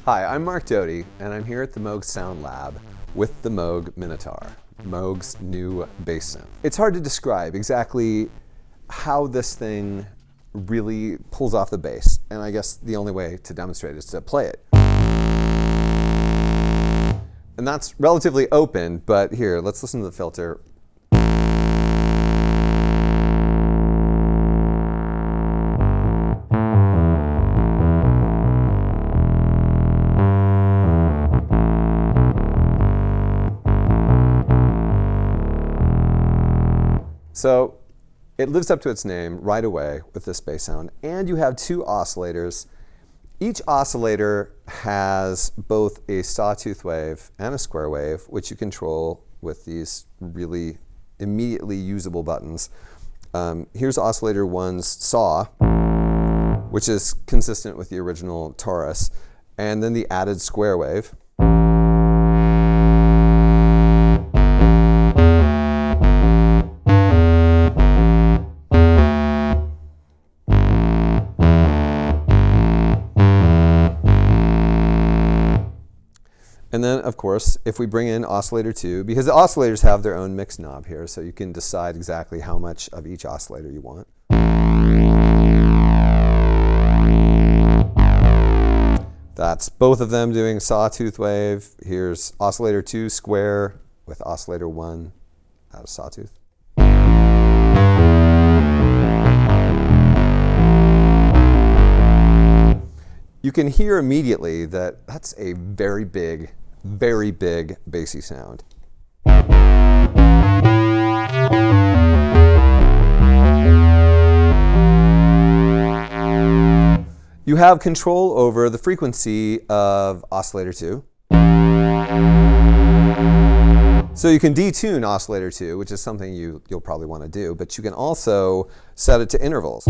Hi, I'm Mark Doty, and I'm here at the Moog Sound Lab with the Moog Minitaur, Moog's new bass synth. It's hard to describe exactly how this thing really pulls off the bass, and I guess the only way to demonstrate is to play it. And that's relatively open, but here, let's listen to the filter. So it lives up to its name right away with this bass sound. And you have two oscillators. Each oscillator has both a sawtooth wave and a square wave, which you control with these really immediately usable buttons. Here's oscillator 1's saw, which is consistent with the original Taurus, and then the added square wave. And then, of course, if we bring in oscillator 2, because the oscillators have their own mix knob here, so you can decide exactly how much of each oscillator you want. That's both of them doing sawtooth wave. Here's oscillator 2 square with oscillator 1 out of sawtooth. You can hear immediately that that's a very big bassy sound. You have control over the frequency of oscillator 2. So you can detune oscillator 2, which is something you'll probably want to do, but you can also set it to intervals.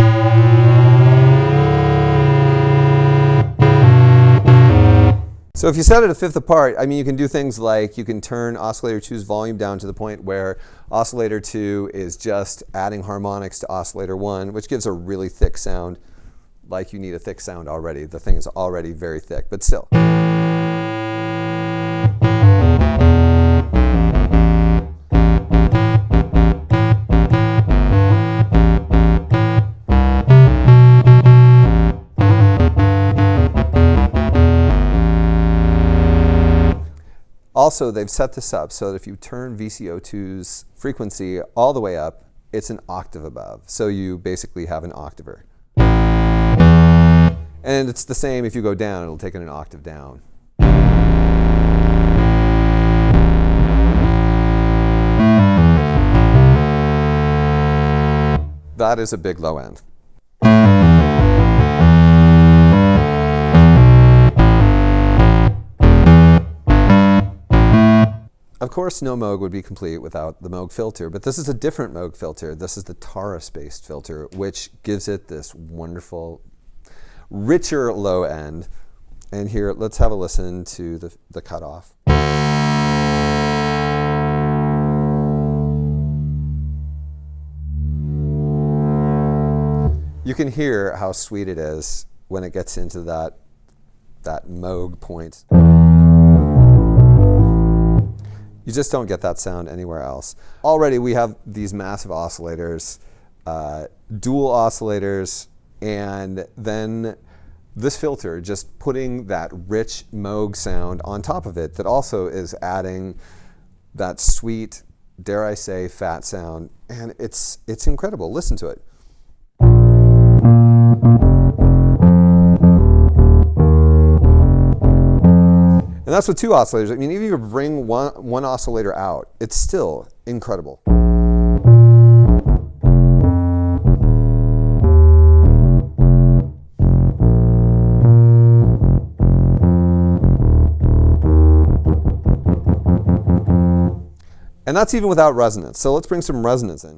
So if you set it a fifth apart, I mean, you can do things like you can turn oscillator 2's volume down to the point where oscillator 2 is just adding harmonics to oscillator 1, which gives a really thick sound, like you need a thick sound already. The thing is already very thick, but still. Also, they've set this up so that if you turn VCO2's frequency all the way up, it's an octave above. So you basically have an octaver. And it's the same if you go down, it'll take it an octave down. That is a big low end. Of course, no Moog would be complete without the Moog filter, but this is a different Moog filter. This is the Taurus-based filter, which gives it this wonderful, richer low end. And here, let's have a listen to the cutoff. You can hear how sweet it is when it gets into that Moog point. You just don't get that sound anywhere else. Already we have these massive oscillators, dual oscillators, and then this filter just putting that rich Moog sound on top of it that also is adding that sweet, dare I say, fat sound. And it's incredible. Listen to it. And that's with two oscillators. I mean, even if you bring one oscillator out, it's still incredible. And that's even without resonance. So let's bring some resonance in.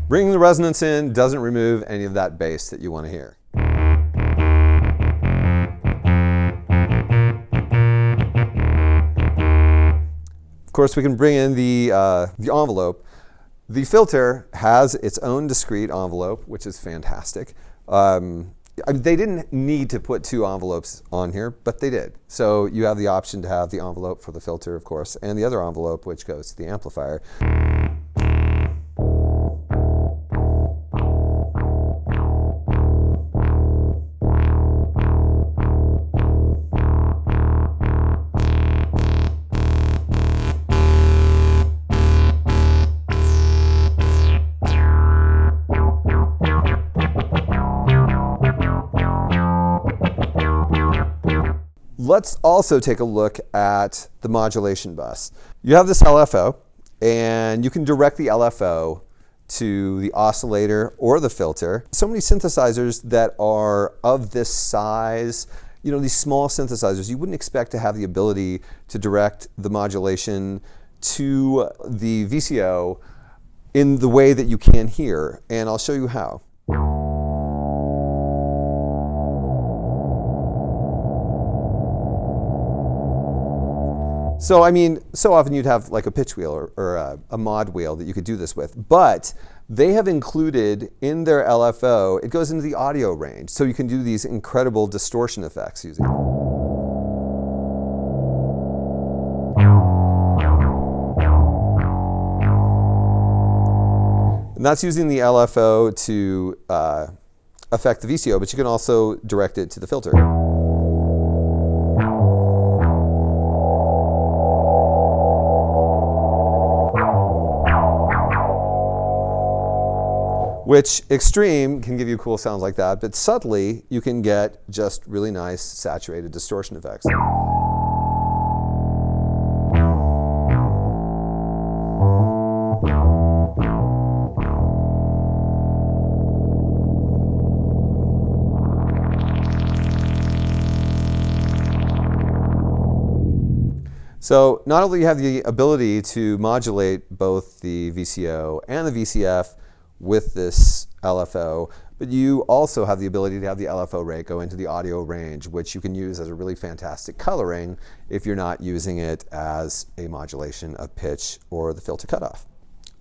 Bringing the resonance in doesn't remove any of that bass that you want to hear. course, we can bring in the envelope. The filter has its own discrete envelope, which is fantastic. I mean, they didn't need to put two envelopes on here, but they did. So you have the option to have the envelope for the filter, of course, and the other envelope which goes to the amplifier. Let's also take a look at the modulation bus. You have this LFO, and you can direct the LFO to the oscillator or the filter. So many synthesizers that are of this size, you know, these small synthesizers, you wouldn't expect to have the ability to direct the modulation to the VCO in the way that you can here, and I'll show you how. So I mean, so often you'd have like a pitch wheel or a mod wheel that you could do this with, but they have included in their LFO, it goes into the audio range, so you can do these incredible distortion effects using it. And that's using the LFO to affect the VCO, but you can also direct it to the filter. Which extreme can give you cool sounds like that, but subtly you can get just really nice saturated distortion effects. So not only do you have the ability to modulate both the VCO and the VCF with this LFO, but you also have the ability to have the LFO rate go into the audio range, which you can use as a really fantastic coloring if you're not using it as a modulation of pitch or the filter cutoff.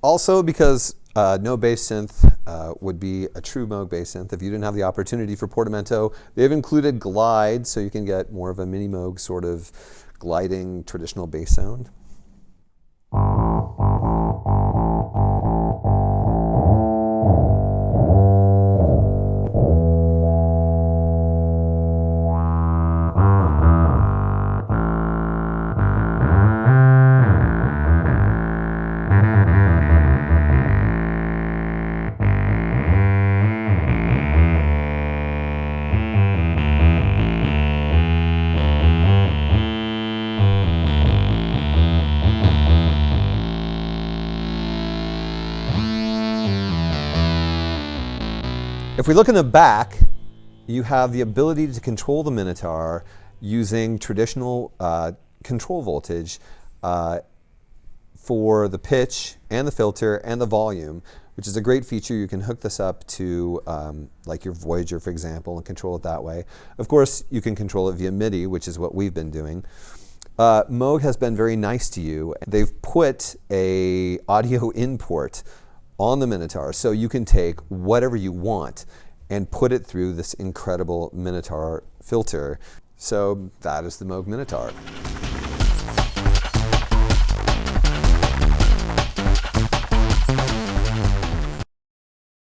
Also, because no bass synth would be a true Moog bass synth if you didn't have the opportunity for portamento, they've included glide, so you can get more of a mini Moog sort of gliding traditional bass sound. If we look in the back, you have the ability to control the Minitaur using traditional control voltage for the pitch and the filter and the volume, which is a great feature. You can hook this up to like your Voyager, for example, and control it that way. Of course, you can control it via MIDI, which is what we've been doing. Moog has been very nice to you. They've put a audio import on the Minitaur, so you can take whatever you want and put it through this incredible Minitaur filter. So that is the Moog Minitaur.